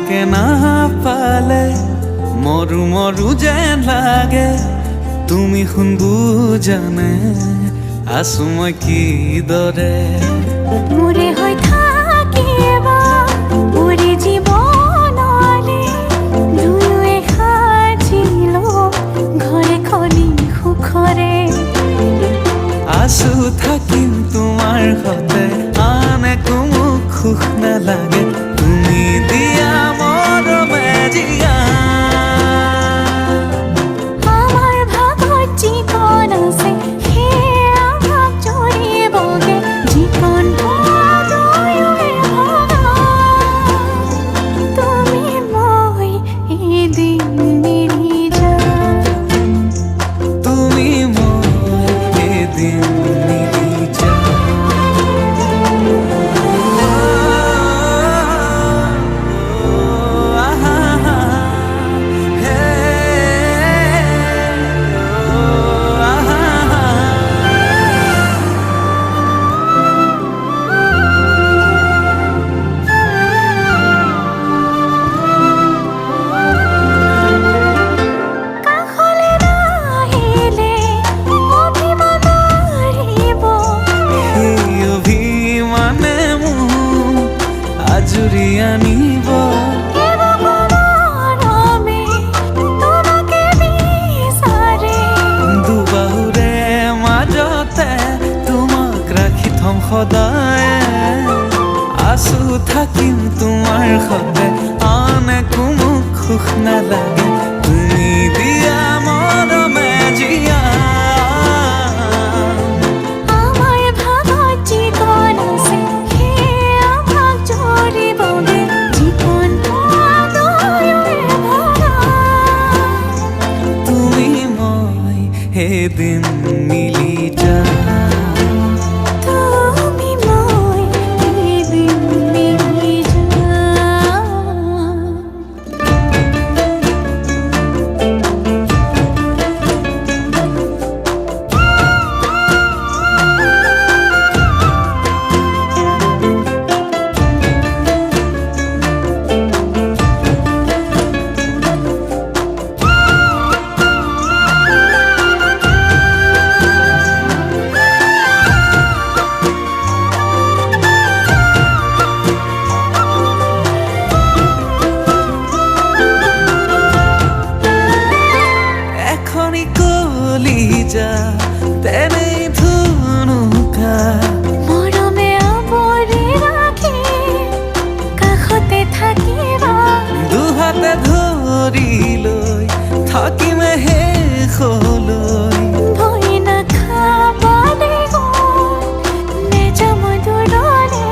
তোমাকে না পালে মরু মরু যেন লাগে তুমি শুন বুজানে আছো মই কিদৰে মোৰে হৈ থাকিবা মোৰে জীৱনলে দুয়োৱে সাজিলো ঘৰে খনি সুখৰে আছো থাকিম তোমাৰ সতে আন একো মোক সুখ নালাগে তুমি দিয়া মৰমে জিয়া আমাৰ ভাগত যিকণ আছে সেয়া ভাগ জৰিবগে যিকণ দুয়োৱে ভগা তুমি মই এদিন মিলি যাম তুমি মই এদিন মিলি যাম কাষলে নাহিলে অভিমান মাৰিব সেই অভিমানে মোক আজৰি আনিব মৰমে তোমাকে বিচাৰে দুবাহুৰে মাজতে তোমাক ৰাখি থম সদায় আছো থাকিম তোমাৰ সতে আন একো মোক সুখ নালাগে তুমি দিয়া মৰমে জিয়া আমাৰ ভাগত যিকণ আছে সেয়া ভাগ জৰিবগে যিকণ দুয়োৱে ভগা তুমি মই এদিন মিলি যাম তুমি মই এদিন মিলি যাম এখনি কলিজা তেনেই ধুনুকা মৰমে আৱৰি ৰাখি কাষতে থাকিবা দুহাতে ধৰি লৈ থাকিমে শেষলৈ ভয় নাখাবা দেই নেযাম দূৰলে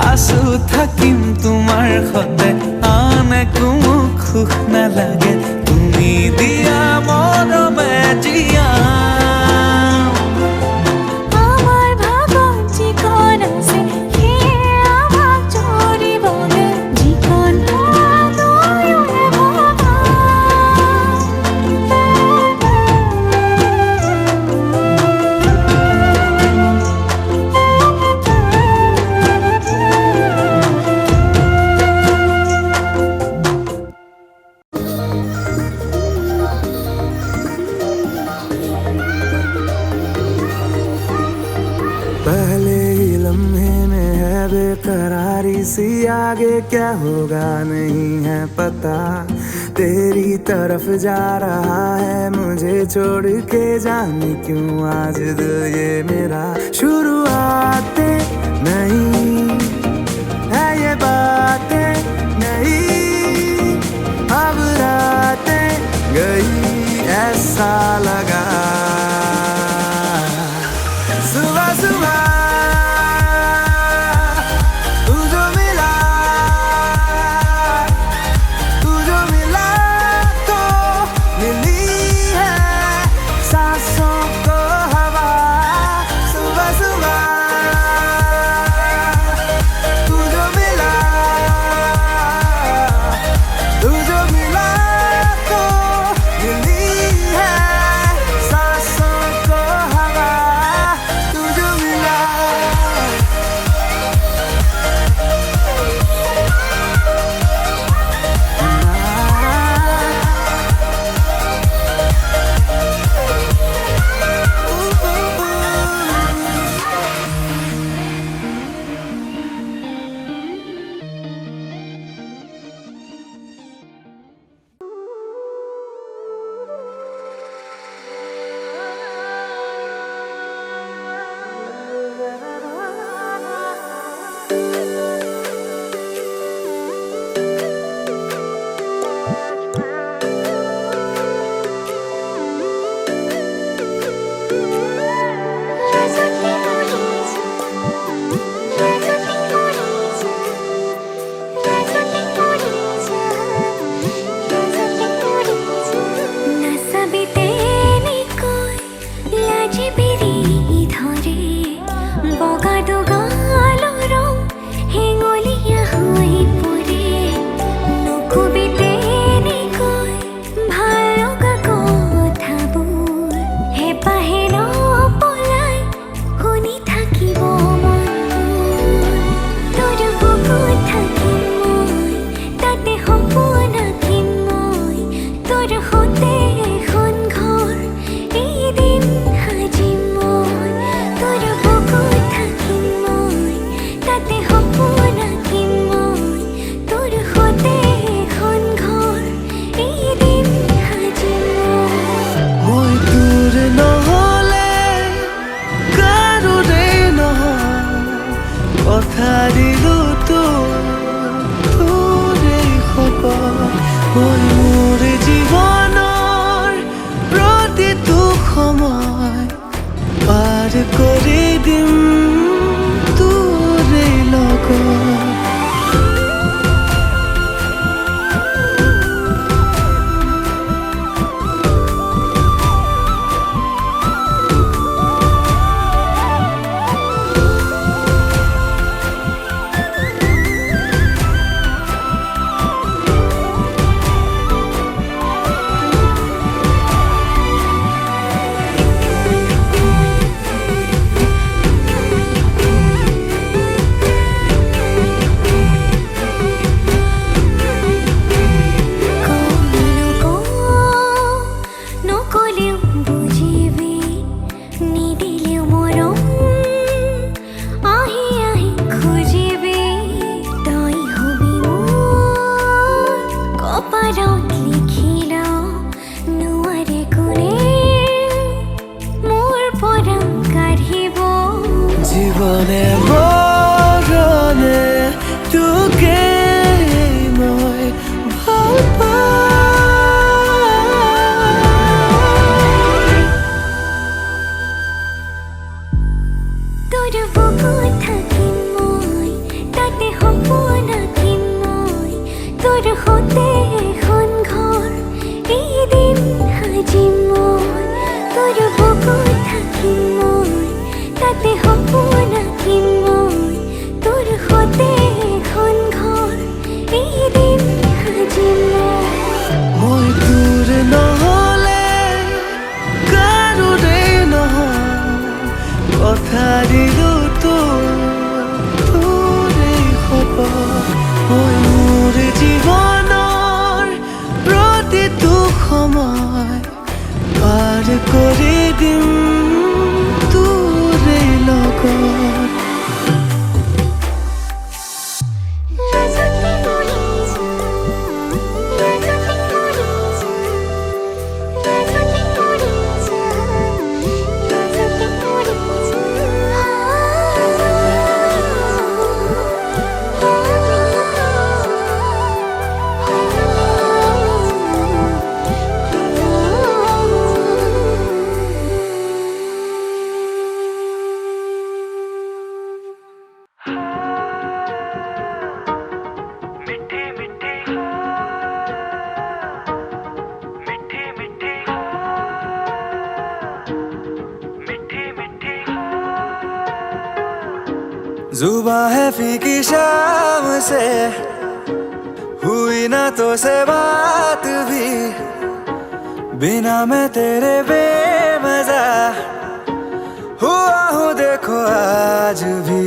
আছো থাকিম তোমাৰ সতে আন একো মোক সুখ নালাগে তুমি দিয়া মৰমে জিয়া আমাৰ ভাগত যিকণ আছে সেয়া ভাগ জৰিবগে যিকণ দুয়োৱে ভগা पहले ही लम्हे में है बेकरारी सी आगे क्या होगा नहीं है पता तेरी तरफ जा रहा है मुझे छोड़ के जाने क्यों आज दिल ये मेरा शुरुआतें नहीं है ये बातें नहीं अब रातें गई ऐसा लगा सुबह सुबह तू जो मिला तो मिली है सांसों को हवा सुबह सुबह तू जो मिला तो मिली है सांसों को हवा জিবিরি ধরে বগা দুগালো রং হেঙুলিয়া হই পরে নকবিতে নিকৈ ভাল লগা কথাবোৰ হেঁপাহে নপলাই শুনি থাকিব মন তোৰ বুকুত থাকিম মই তাতে সপোন আঁকিম মই তোৰ সৈতে এখন ঘৰ এদিন সাজিম মই তোৰ বুকুত থাকিম মই তাতে সপোন আঁকিম মই তোৰ সৈতে এখন ঘৰ এদিন সাজিম মই মই তোৰ নহ'লে কাৰোৰে নহয় কথা দিলো তোৰে হ'ব মই মোৰ জীৱনৰ প্ৰতিটো সময় পাৰ কৰি দিম তোৰে লগত নকলেও বুজিবি নিদিলেও মৰম আহি আহি খুজিবি তই হবি মোৰ কপালত লিখিল নোৱাৰে কোনে মোৰ পৰা কাঢ়িব জীৱনে মৰণে তোকে মই ভাল তোৰ বুকুত থাকিম মই তাতে সপোন আঁকিম মই তোৰ সৈতে এখন ঘৰ এদিন সাজিম মই তোৰ বুকুত থাকিম মই তাতে সপোন আঁকিম মই তোৰ সৈতে এখন ঘৰ এদিন সাজিম মই তোৰ নহ'লে কাৰোৰে নহয় কথা দিলো তোৰে হ'ব মই মোৰ জীৱনৰ প্ৰতিটো সময় পাৰ কৰি দিম তোৰে লগত जुबां है फीकी शाम से हुई ना तो से बात भी बिना मैं तेरे बेमजा हुआ हूँ देखो आज भी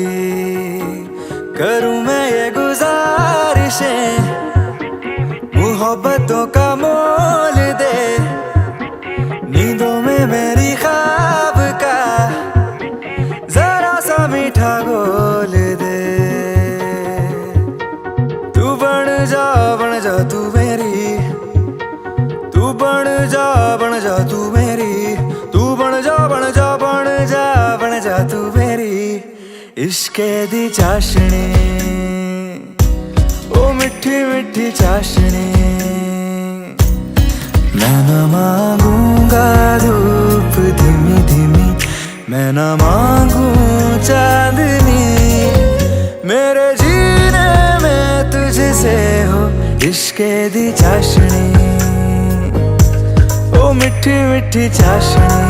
करूँ मैं ये गुजारिशें मोहब्बतों का मोल दे नींदों में मेरी ख्वाब का जरा सा मीठा घोल दे तू बन जा तू मेरी तू बन जा तू मेरी तू बन जा तू मेरी इश्के दी चाशनी ओ मिठी मिठी चाशनी मैं न मांगूंगा धूप धीमी धीमी मैं न मांगू चांदनी मेरे जीने में तुझसे हो इश्के दी चाशनी ओ मिठी मिठी चाशनी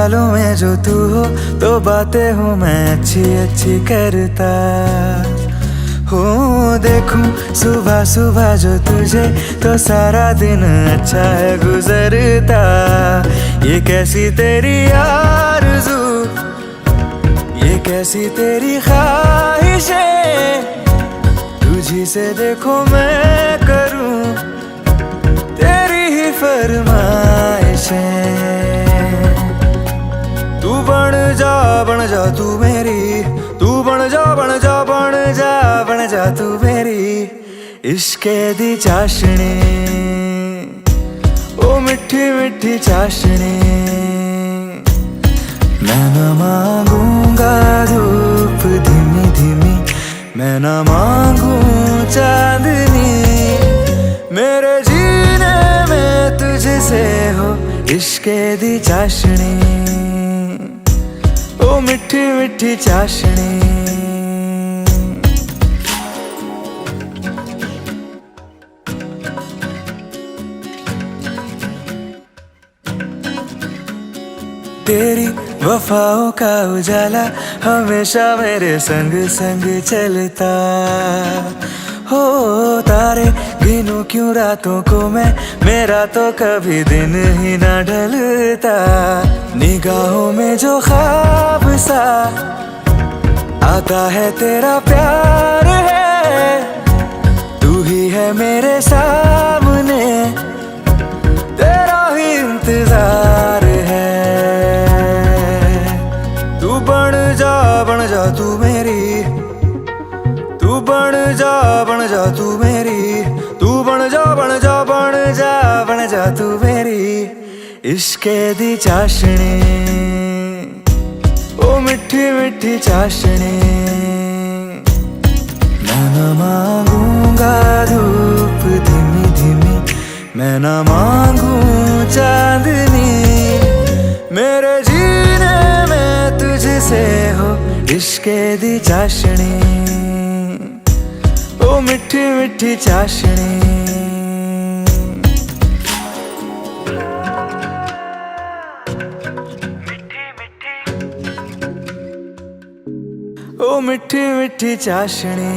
ख्यालों में जो तू हो तो बातें हूँ मैं अच्छी अच्छी करता हूँ। देखूं सुबह सुबह जो तुझे तो सारा दिन अच्छा है गुजरता। ये कैसी तेरी आरज़ू, ये कैसी तेरी ख्वाहिशें, तुझी से देखो मैं करूं तेरी ही फरमाइशें। तू बन जा तू मेरी, तू बन जा बन जा बन जा बन जा तू मेरी इश्क़े दी चाशनी, ओ मिठी मिठी चाशनी। मैं न मांगूंगा धूप धीमी धीमी, मैं न मांगू चांदनी, मेरे जीने में तुझसे हो इश्क़े दी चाशनी, ओ मिठी मिठी चाशनी। तेरी वफाओं का उजाला हमेशा मेरे संग संग चलता हो। तारे गिनूं क्यों रातों को मैं, मेरा तो कभी दिन ही ना ढलता। निगाहों में जो ख्वाब सा आता है तेरा प्यार है, तू ही है मेरे सामने, तेरा ही इंतजार है। तू बन जा तू मेरी, तू बन जा तू मेरी, तू बन जा बन जा बन जा बन जा तू मेरी इश्क़े दी चाशनी, ओ मिठी मिठी चाशनी। मैं न मांगूंगा धूप धीमी धीमी, मैं न मांगू चांदनी, मेरे जीने में तुझसे हो इश्क़े दी चाशनी, ओ मिठी मिठी चाशनी। ओ मिठी मिठी चाशनी।